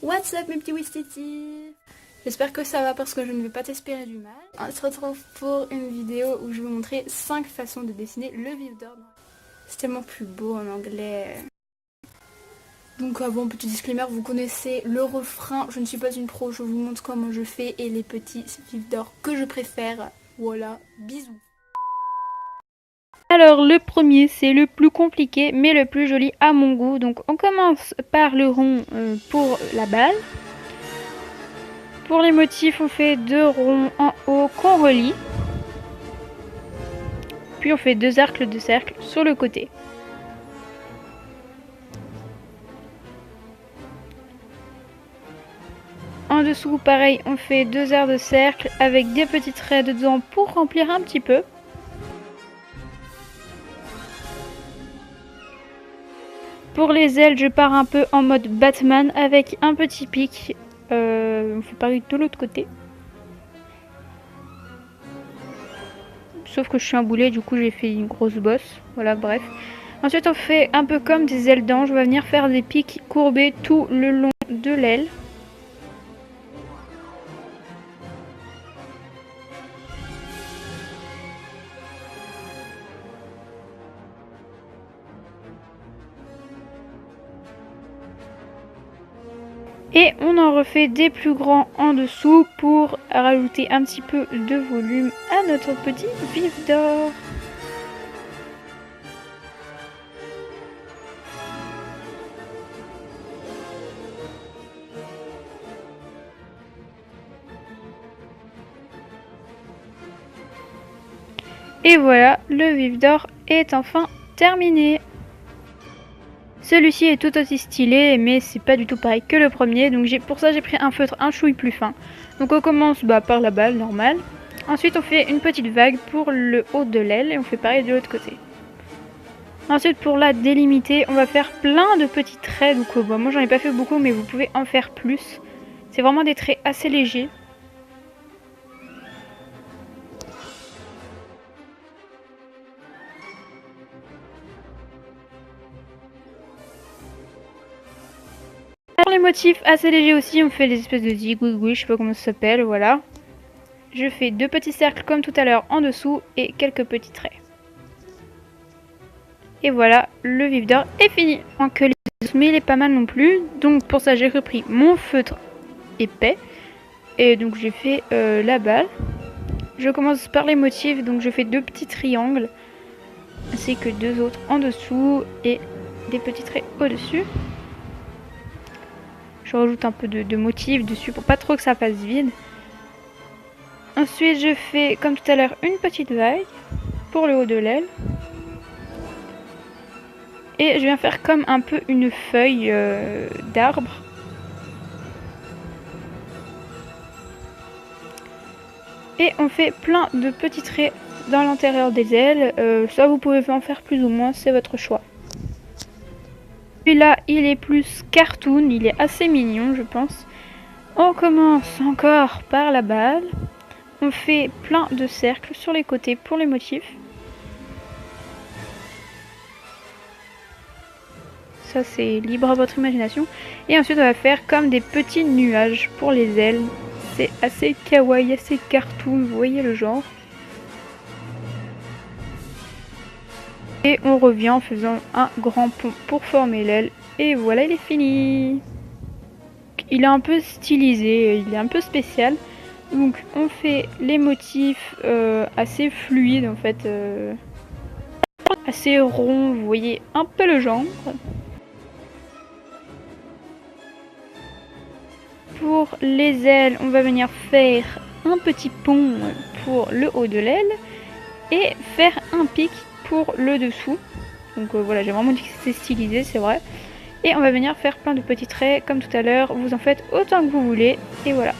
What's up mes petits Wistiti? J'espère que ça va parce que je ne vais pas t'espérer du mal. On se retrouve pour une vidéo où je vais vous montrer 5 façons de dessiner le vif d'or. C'est tellement plus beau en anglais. Donc avant, petit disclaimer, vous connaissez le refrain. Je ne suis pas une pro, je vous montre comment je fais et les petits vifs d'or que je préfère. Voilà, bisous. Alors le premier c'est le plus compliqué mais le plus joli à mon goût. Donc on commence par le rond pour la balle. Pour les motifs on fait 2 ronds en haut qu'on relie. Puis on fait 2 arcs de cercle sur le côté. En dessous pareil on fait 2 arcs de cercle avec des petits traits dedans pour remplir un petit peu. Pour les ailes, je pars un peu en mode Batman avec un petit pic. On fait pareil de l'autre côté. Sauf que je suis un boulet, du coup j'ai fait une grosse bosse. Voilà, bref. Ensuite on fait un peu comme des ailes d'ange. On va venir faire des pics courbés tout le long de l'aile. Et on en refait des plus grands en dessous pour rajouter un petit peu de volume à notre petit vif d'or. Et voilà, le vif d'or est enfin terminé. Celui-ci est tout aussi stylé, mais c'est pas du tout pareil que le premier. Donc pour ça j'ai pris un feutre un chouille plus fin. Donc on commence par la balle normale. Ensuite on fait une petite vague pour le haut de l'aile et on fait pareil de l'autre côté. Ensuite pour la délimiter, on va faire plein de petits traits. Donc moi j'en ai pas fait beaucoup, mais vous pouvez en faire plus. C'est vraiment des traits assez légers. Pour les motifs assez légers aussi, on fait des espèces de zigouigouis, je sais pas comment ça s'appelle, voilà. Je fais 2 petits cercles comme tout à l'heure en dessous et quelques petits traits. Et voilà, le vif d'or est fini. Que les autres, mais il est pas mal non plus. Donc pour ça j'ai repris mon feutre épais. Et donc j'ai fait la balle. Je commence par les motifs, donc je fais 2 petits triangles. Ainsi que 2 autres en dessous et des petits traits au-dessus. Je rajoute un peu de motifs dessus pour pas trop que ça fasse vide. Ensuite je fais comme tout à l'heure une petite vague pour le haut de l'aile. Et je viens faire comme un peu une feuille d'arbre. Et on fait plein de petits traits dans l'intérieur des ailes. Ça vous pouvez en faire plus ou moins, c'est votre choix. Celui-là, il est plus cartoon, il est assez mignon, je pense. On commence encore par la balle. On fait plein de cercles sur les côtés pour les motifs. Ça, c'est libre à votre imagination. Et ensuite, on va faire comme des petits nuages pour les ailes. C'est assez kawaii, assez cartoon, vous voyez le genre. Et on revient en faisant un grand pont pour former l'aile. Et voilà, il est fini. Il est un peu stylisé, il est un peu spécial. Donc on fait les motifs assez fluides en fait. Assez ronds, vous voyez un peu le genre. Pour les ailes, on va venir faire un petit pont pour le haut de l'aile. Et faire un pic pour le dessous. Donc voilà, j'ai vraiment dit que c'était stylisé, c'est vrai. Et on va venir faire plein de petits traits comme tout à l'heure. Vous en faites autant que vous voulez. Et voilà.